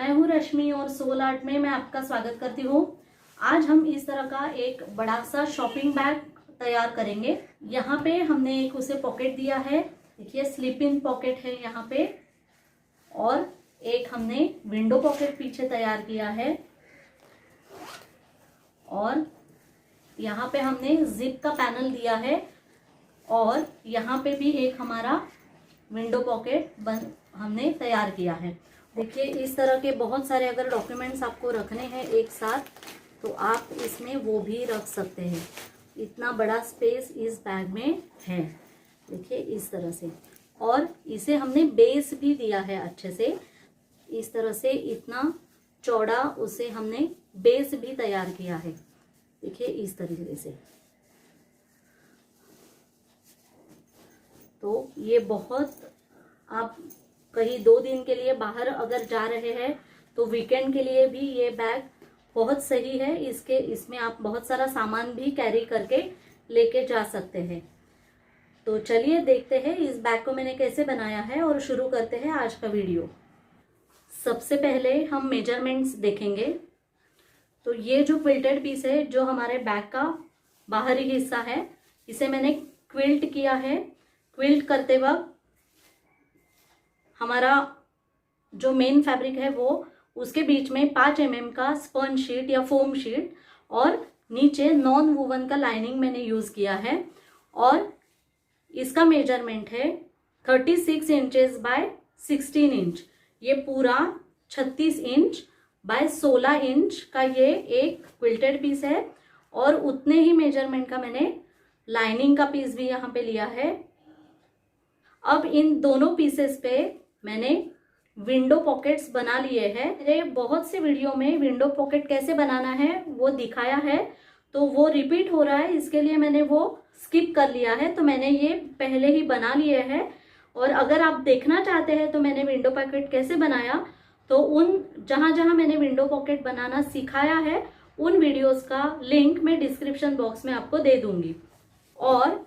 मैं हूँ रश्मि और सोल आर्ट में मैं आपका स्वागत करती हूँ। आज हम इस तरह का एक बड़ा सा शॉपिंग बैग तैयार करेंगे। यहाँ पे हमने एक उसे पॉकेट दिया है, देखिए स्लिप इन पॉकेट है यहाँ पे, और एक हमने विंडो पॉकेट पीछे तैयार किया है, और यहाँ पे हमने जिप का पैनल दिया है, और यहाँ पे भी एक हमारा विंडो पॉकेट हमने तैयार किया है। देखिए इस तरह के बहुत सारे अगर डॉक्यूमेंट्स आपको रखने हैं एक साथ तो आप इसमें वो भी रख सकते हैं। इतना बड़ा स्पेस इस बैग में है, देखिए इस तरह से। और इसे हमने बेस भी दिया है अच्छे से, इस तरह से इतना चौड़ा उसे हमने बेस भी तैयार किया है, देखिए इस तरीके से। तो ये बहुत, आप कहीं 2 दिन के लिए बाहर अगर जा रहे हैं तो वीकेंड के लिए भी ये बैग बहुत सही है। इसमें आप बहुत सारा सामान भी कैरी करके लेके जा सकते हैं। तो चलिए देखते हैं इस बैग को मैंने कैसे बनाया है और शुरू करते हैं आज का वीडियो। सबसे पहले हम मेजरमेंट्स देखेंगे। तो ये जो क्विल्टेड पीस है जो हमारे बैग का बाहरी हिस्सा है, इसे मैंने क्विल्ट किया है। क्विल्ट करते वक्त हमारा जो मेन फैब्रिक है वो उसके बीच में 5 mm का स्पंज शीट या फोम शीट और नीचे नॉन वूवन का लाइनिंग मैंने यूज किया है। और इसका मेजरमेंट है 36 इंचेस बाय 16 इंच। ये पूरा 36 इंच बाय 16 इंच का ये एक क्विल्टेड पीस है, और उतने ही मेजरमेंट का मैंने लाइनिंग का पीस भी यहाँ पे लिया है। अब इन दोनों पीसेस पे मैंने विंडो पॉकेट्स बना लिए हैं। मेरे बहुत से वीडियो में विंडो पॉकेट कैसे बनाना है वो दिखाया है, तो वो रिपीट हो रहा है, इसके लिए मैंने वो स्किप कर लिया है। तो मैंने ये पहले ही बना लिए हैं, और अगर आप देखना चाहते हैं तो मैंने विंडो पॉकेट कैसे बनाया, तो उन जहां जहां मैंने विंडो पॉकेट बनाना सिखाया है उन वीडियोस का लिंक मैं डिस्क्रिप्शन बॉक्स में आपको दे दूंगी। और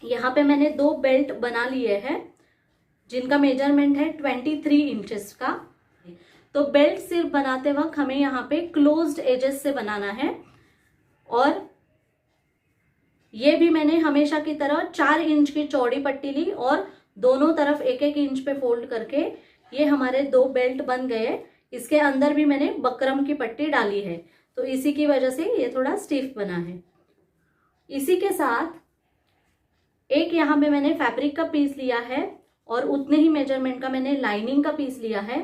यहाँ पे मैंने 2 बेल्ट बना लिए हैं जिनका मेजरमेंट है 23 इंचेस का। तो बेल्ट सिर्फ बनाते वक्त हमें यहाँ पे क्लोज्ड एजेस से बनाना है, और ये भी मैंने हमेशा की तरह 4 इंच की चौड़ी पट्टी ली और दोनों तरफ 1-1 इंच पे फोल्ड करके ये हमारे 2 बेल्ट बन गए। इसके अंदर भी मैंने बकरम की पट्टी डाली है, तो इसी की वजह से ये थोड़ा स्टिफ बना है। इसी के साथ एक यहाँ पे मैंने फैब्रिक का पीस लिया है, और उतने ही मेजरमेंट का मैंने लाइनिंग का पीस लिया है।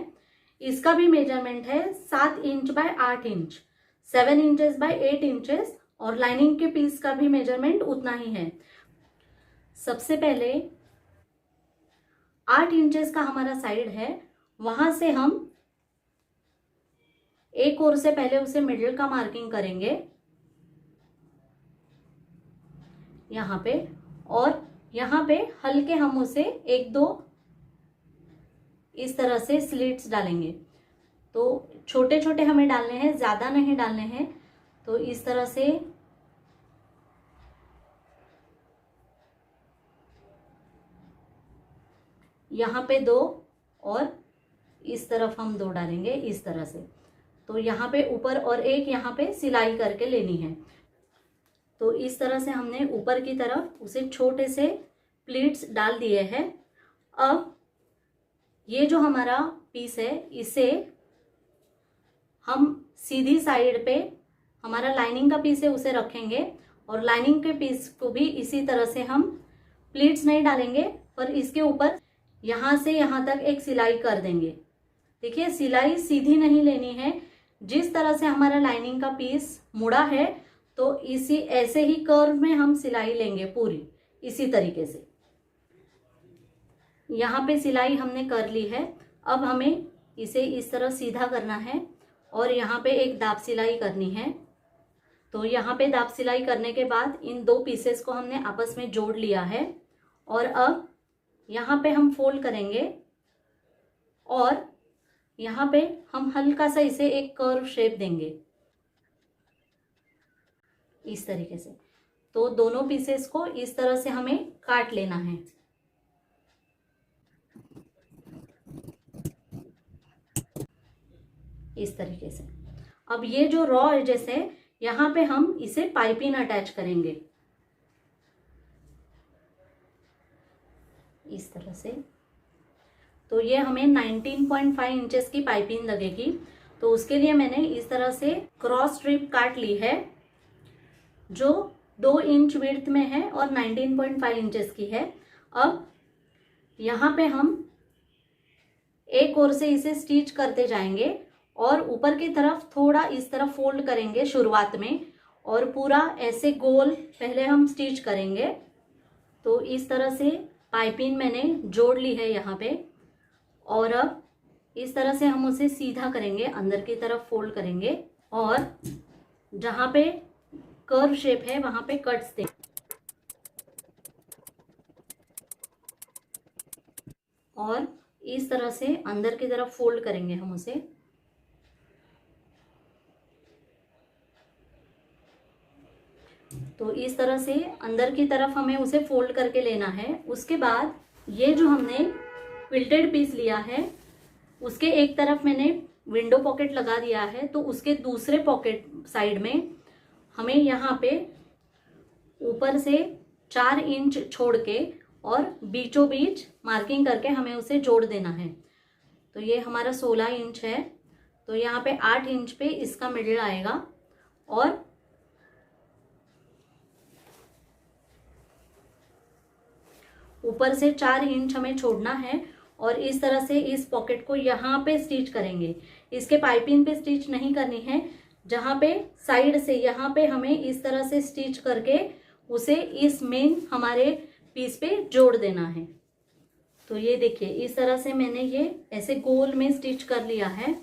इसका भी मेजरमेंट है 7 inch by 8 inch, 7 inches bye 8 inches, और लाइनिंग के पीस का भी मेजरमेंट उतना ही है। सबसे पहले 8 इंचेस का हमारा साइड है, वहां से हम एक ओर से पहले उसे मिडिल का मार्किंग करेंगे यहाँ पे, और यहाँ पे हल्के हम उसे 1-2 इस तरह से स्लिट्स डालेंगे। तो छोटे छोटे हमें डालने हैं, ज्यादा नहीं डालने हैं। तो इस तरह से यहाँ पे 2 और इस तरफ हम 2 डालेंगे इस तरह से। तो यहाँ पे ऊपर और एक यहाँ पे सिलाई करके लेनी है। तो इस तरह से हमने ऊपर की तरफ उसे छोटे से प्लीट्स डाल दिए हैं। अब ये जो हमारा पीस है इसे हम सीधी साइड पे, हमारा लाइनिंग का पीस है उसे रखेंगे, और लाइनिंग के पीस को भी इसी तरह से हम प्लीट्स नहीं डालेंगे, पर इसके ऊपर यहाँ से यहाँ तक एक सिलाई कर देंगे। देखिए सिलाई सीधी नहीं लेनी है, जिस तरह से हमारा लाइनिंग का पीस मुड़ा है तो इसी ऐसे ही कर्व में हम सिलाई लेंगे पूरी, इसी तरीके से। यहाँ पे सिलाई हमने कर ली है। अब हमें इसे इस तरह सीधा करना है, और यहाँ पे एक दाब सिलाई करनी है। तो यहाँ पे दाब सिलाई करने के बाद इन 2 पीसेस को हमने आपस में जोड़ लिया है, और अब यहाँ पे हम फोल्ड करेंगे, और यहाँ पे हम हल्का सा इसे एक कर्व शेप देंगे इस तरीके से। तो दोनों पीसेस को इस तरह से हमें काट लेना है। इस तरीके से। अब ये जो रॉ एजेस है यहाँ पे हम इसे पाइपिंग अटैच करेंगे इस तरह से। तो ये हमें 19.5 इंचेस की पाइपिंग लगेगी। तो उसके लिए मैंने इस तरह से क्रॉस स्ट्रिप काट ली है जो 2 इंच विड्थ में है और 19.5 इंचेस की है। अब यहाँ पे हम एक ओर से इसे स्टिच करते जाएंगे और ऊपर की तरफ थोड़ा इस तरह फोल्ड करेंगे शुरुआत में, और पूरा ऐसे गोल पहले हम स्टिच करेंगे। तो इस तरह से पाइपिंग मैंने जोड़ ली है यहाँ पे, और अब इस तरह से हम उसे सीधा करेंगे, अंदर की तरफ फोल्ड करेंगे और जहाँ पे कर्व शेप है वहाँ पे कट्स दें और इस तरह से अंदर की तरफ फोल्ड करेंगे हम उसे। तो इस तरह से अंदर की तरफ हमें उसे फोल्ड करके लेना है। उसके बाद ये जो हमने क्विल्टेड पीस लिया है उसके एक तरफ मैंने विंडो पॉकेट लगा दिया है, तो उसके दूसरे पॉकेट साइड में हमें यहाँ पे ऊपर से 4 इंच छोड़ के और बीचों बीच मार्किंग करके हमें उसे जोड़ देना है। तो ये हमारा 16 इंच है, तो यहाँ पे 8 इंच पे इसका मिडिल आएगा और ऊपर से 4 इंच हमें छोड़ना है और इस तरह से इस पॉकेट को यहाँ पे स्टिच करेंगे। इसके पाइपिंग पे स्टिच नहीं करनी है, जहाँ पे साइड से यहाँ पे हमें इस तरह से स्टिच करके उसे इस मेन हमारे पीस पे जोड़ देना है। तो ये देखिए इस तरह से मैंने ये ऐसे गोल में स्टिच कर लिया है।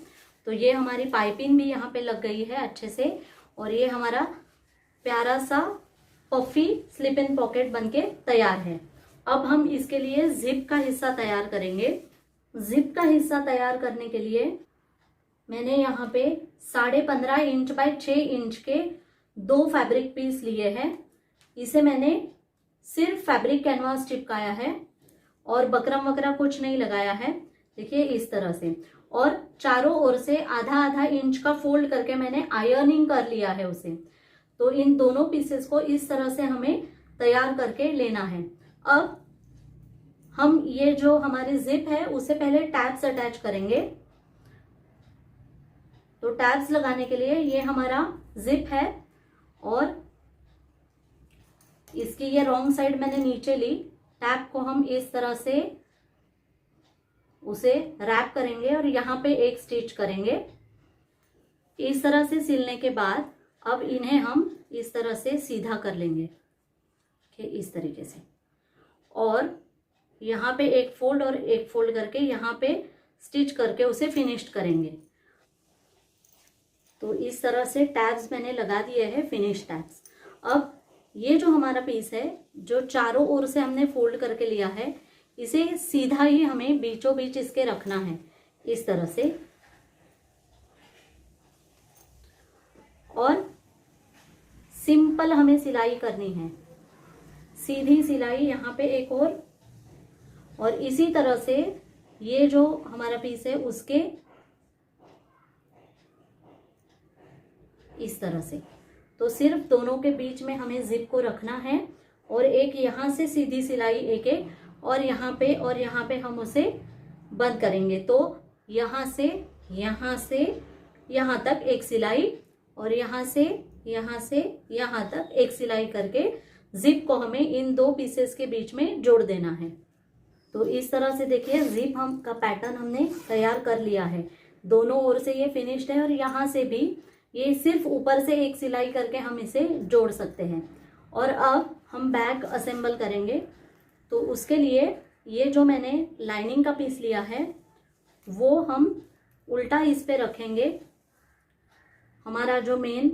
तो ये हमारी पाइपिंग भी यहाँ पे लग गई है अच्छे से, और ये हमारा प्यारा सा पफी स्लिप इन पॉकेट बनके तैयार है। अब हम इसके लिए जिप का हिस्सा तैयार करेंगे। जिप का हिस्सा तैयार करने के लिए मैंने यहाँ पे 15.5 इंच बाय 6 इंच के 2 फैब्रिक पीस लिए हैं। इसे मैंने सिर्फ फैब्रिक कैनवास चिपकाया है और बकरम वगैरह कुछ नहीं लगाया है, देखिए इस तरह से। और चारों ओर से आधा आधा इंच का फोल्ड करके मैंने आयरनिंग कर लिया है उसे। तो इन दोनों पीसेस को इस तरह से हमें तैयार करके लेना है। अब हम ये जो हमारी जिप है उसे पहले टैब्स अटैच करेंगे। तो टैब्स लगाने के लिए ये हमारा जिप है और इसकी ये रॉन्ग साइड मैंने नीचे ली। टैब को हम इस तरह से उसे रैप करेंगे और यहाँ पे एक स्टिच करेंगे। इस तरह से सिलने के बाद अब इन्हें हम इस तरह से सीधा कर लेंगे, इस तरीके से। और यहाँ पे एक फोल्ड और एक फोल्ड करके यहाँ पे स्टिच करके उसे फिनिश्ड करेंगे। तो इस तरह से टैब्स मैंने लगा दिए हैं, फिनिश टैब्स। अब ये जो हमारा पीस है जो चारों ओर से हमने फोल्ड करके लिया है, इसे सीधा ही हमें बीचों बीच इसके रखना है इस तरह से। और सिंपल हमें सिलाई करनी है, सीधी सिलाई यहाँ पे एक और इसी तरह से ये जो हमारा पीस है उसके इस तरह से। तो सिर्फ दोनों के बीच में हमें जिप को रखना है और एक यहाँ से सीधी सिलाई एक एक और यहाँ पे हम उसे बंद करेंगे। तो यहाँ से यहाँ तक एक सिलाई और यहाँ से यहाँ तक एक सिलाई करके जिप को हमें इन 2 पीसेस के बीच में जोड़ देना है। तो इस तरह से देखिए जिप का पैटर्न हमने तैयार कर लिया है। दोनों ओर से ये फिनिश्ड है और यहाँ से भी ये सिर्फ ऊपर से एक सिलाई करके हम इसे जोड़ सकते हैं। और अब हम बैक असेंबल करेंगे। तो उसके लिए ये जो मैंने लाइनिंग का पीस लिया है वो हम उल्टा इस पे रखेंगे, हमारा जो मेन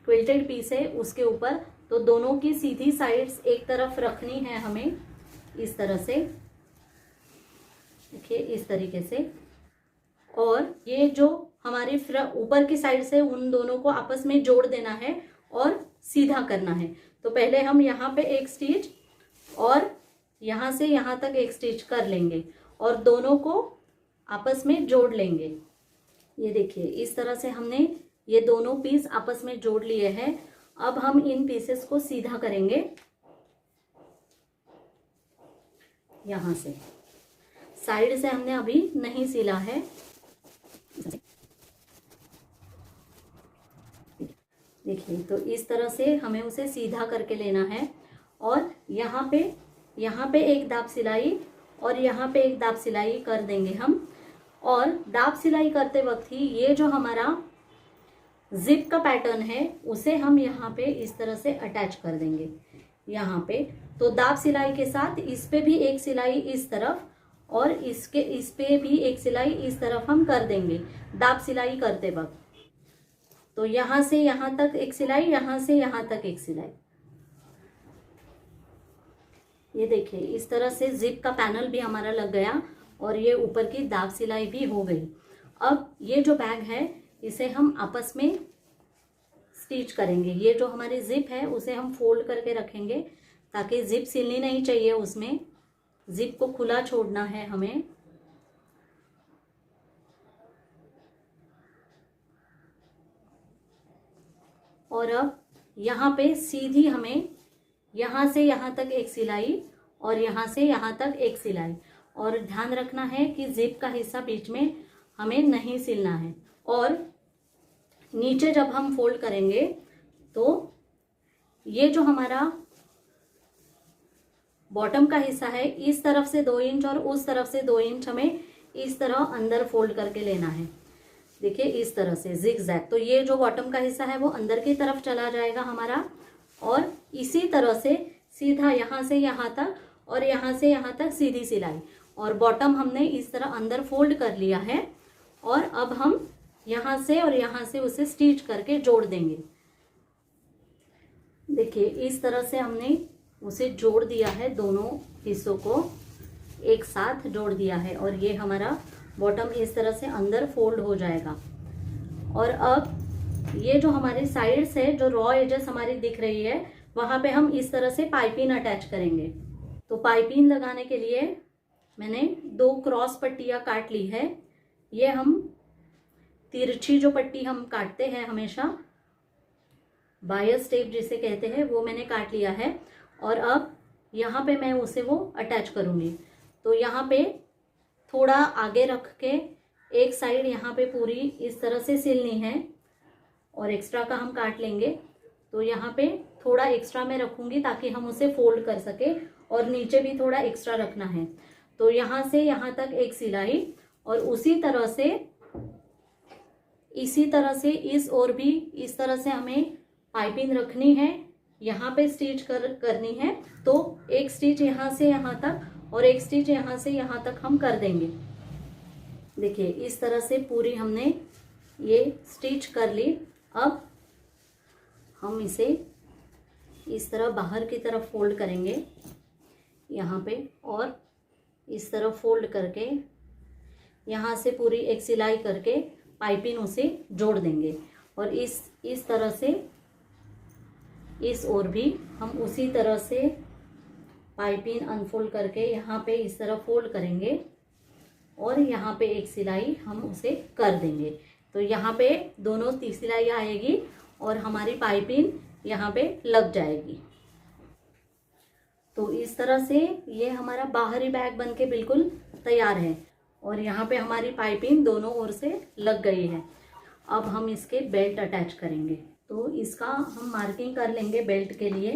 क्विल्टेड पीस है उसके ऊपर। तो दोनों की सीधी साइड्स एक तरफ रखनी है हमें इस तरह से, देखिए इस तरीके से। और ये जो हमारी ऊपर की साइड से उन दोनों को आपस में जोड़ देना है और सीधा करना है। तो पहले हम यहाँ पे एक स्टिच और यहाँ से यहाँ तक एक स्टिच कर लेंगे और दोनों को आपस में जोड़ लेंगे। ये देखिए इस तरह से हमने ये दोनों पीस आपस में जोड़ लिए हैं। अब हम इन पीसेस को सीधा करेंगे, यहां से साइड से हमने अभी नहीं सिला है। देखिए तो इस तरह से हमें उसे सीधा करके लेना है और यहाँ पे एक दाब सिलाई और यहाँ पे एक दाब सिलाई कर देंगे हम। और दाब सिलाई करते वक्त ही ये जो हमारा जिप का पैटर्न है उसे हम यहाँ पे इस तरह से अटैच कर देंगे यहाँ पे। तो दाब सिलाई के साथ इस पे भी एक सिलाई इस तरफ और इस पे भी एक सिलाई इस तरफ हम कर देंगे दाब सिलाई करते वक्त। तो यहां से यहां तक एक सिलाई, यहां से यहां तक एक सिलाई। ये देखिए इस तरह से जिप का पैनल भी हमारा लग गया और ये ऊपर की दाब सिलाई भी हो गई। अब ये जो बैग है इसे हम आपस में स्टिच करेंगे। ये जो हमारी जिप है उसे हम फोल्ड करके रखेंगे ताकि जिप सिलनी नहीं चाहिए, उसमें जिप को खुला छोड़ना है हमें। और अब यहाँ पे सीधी हमें यहाँ से यहाँ तक एक सिलाई और यहाँ से यहाँ तक एक सिलाई। और ध्यान रखना है कि जिप का हिस्सा बीच में हमें नहीं सिलना है। और नीचे जब हम फोल्ड करेंगे तो ये जो हमारा बॉटम का हिस्सा है इस तरफ से 2 इंच और उस तरफ से 2 इंच हमें इस तरह अंदर फोल्ड करके लेना है। देखिए इस तरह से जिगजैग। तो ये जो बॉटम का हिस्सा है वो अंदर की तरफ चला जाएगा हमारा और इसी तरह से सीधा यहाँ से यहाँ तक और यहाँ से यहाँ तक सीधी सिलाई। और बॉटम हमने इस तरह अंदर फोल्ड कर लिया है और अब हम यहाँ से और यहाँ से उसे स्टिच करके जोड़ देंगे। देखिए इस तरह से हमने उसे जोड़ दिया है, दोनों हिस्सों को एक साथ जोड़ दिया है और ये हमारा बॉटम इस तरह से अंदर फोल्ड हो जाएगा। और अब ये जो हमारी साइड से जो रॉ एजेस हमारी दिख रही है वहां पे हम इस तरह से पाइपिंग अटैच करेंगे। तो पाइपिंग लगाने के लिए मैंने 2 क्रॉस पट्टियां काट ली है। ये हम तिरछी जो पट्टी हम काटते हैं हमेशा, बायस टेप जिसे कहते हैं, वो मैंने काट लिया है। और अब यहाँ पे मैं उसे वो अटैच करूँगी। तो यहाँ पे थोड़ा आगे रख के एक साइड यहाँ पे पूरी इस तरह से सिलनी है और एक्स्ट्रा का हम काट लेंगे। तो यहाँ पे थोड़ा एक्स्ट्रा मैं रखूँगी ताकि हम उसे फोल्ड कर सके और नीचे भी थोड़ा एक्स्ट्रा रखना है। तो यहाँ से यहाँ तक एक सिलाई और इसी तरह से इस ओर भी इस तरह से हमें पाइपिंग रखनी है, यहाँ पे स्टिच करनी है। तो एक स्टिच यहाँ से यहाँ तक और एक स्टिच यहाँ से यहाँ तक हम कर देंगे। देखिए इस तरह से पूरी हमने ये स्टिच कर ली। अब हम इसे इस तरह बाहर की तरफ फोल्ड करेंगे यहाँ पे और इस तरह फोल्ड करके यहाँ से पूरी एक सिलाई करके पाइपिंग उसे जोड़ देंगे। और इस तरह से इस ओर भी हम उसी तरह से पाइपिंग अनफोल्ड करके यहाँ पे इस तरह फोल्ड करेंगे और यहाँ पे एक सिलाई हम उसे कर देंगे। तो यहाँ पे दोनों 3 सिलाई आएगी और हमारी पाइपिंग यहाँ पे लग जाएगी। तो इस तरह से ये हमारा बाहरी बैग बनके बिल्कुल तैयार है और यहाँ पे हमारी पाइपिंग दोनों ओर से लग गई है। अब हम इसके बेल्ट अटैच करेंगे। तो इसका हम मार्किंग कर लेंगे बेल्ट के लिए।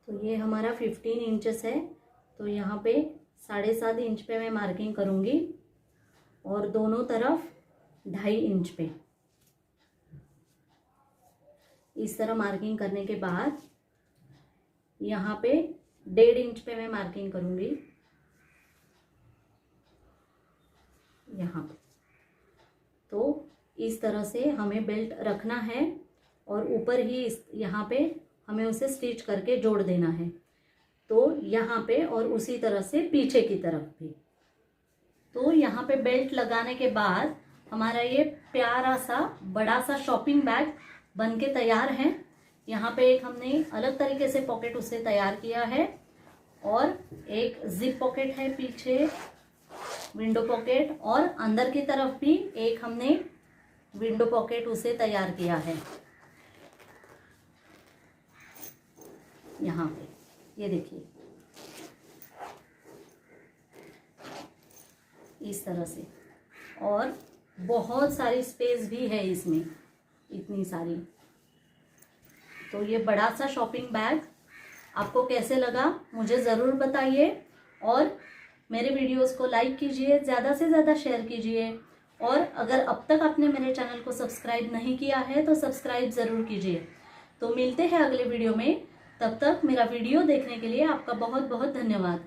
तो ये हमारा 15 इंचेस है। तो यहाँ पे 7.5 इंच पे मैं मार्किंग करूँगी और दोनों तरफ 2.5 इंच पे इस तरह मार्किंग करने के बाद यहाँ पे 1.5 इंच पे मैं मार्किंग करूँगी यहाँ पे। तो इस तरह से हमें बेल्ट रखना है और ऊपर ही यहाँ पे हमें उसे स्टिच करके जोड़ देना है। तो यहाँ पे और उसी तरह से पीछे की तरफ भी। तो यहाँ पे बेल्ट लगाने के बाद हमारा ये प्यारा सा बड़ा सा शॉपिंग बैग बन के तैयार है। यहाँ पे एक हमने अलग तरीके से पॉकेट उसे तैयार किया है और एक जिप पॉकेट है पीछे, विंडो पॉकेट, और अंदर की तरफ भी एक हमने विंडो पॉकेट उसे तैयार किया है यहाँ पे। ये देखिए इस तरह से, और बहुत सारी स्पेस भी है इसमें, इतनी सारी। तो ये बड़ा सा शॉपिंग बैग आपको कैसे लगा मुझे ज़रूर बताइए, और मेरे वीडियोस को लाइक कीजिए, ज़्यादा से ज़्यादा शेयर कीजिए, और अगर अब तक आपने मेरे चैनल को सब्सक्राइब नहीं किया है तो सब्सक्राइब ज़रूर कीजिए। तो मिलते हैं अगले वीडियो में, तब तक मेरा वीडियो देखने के लिए आपका बहुत बहुत धन्यवाद।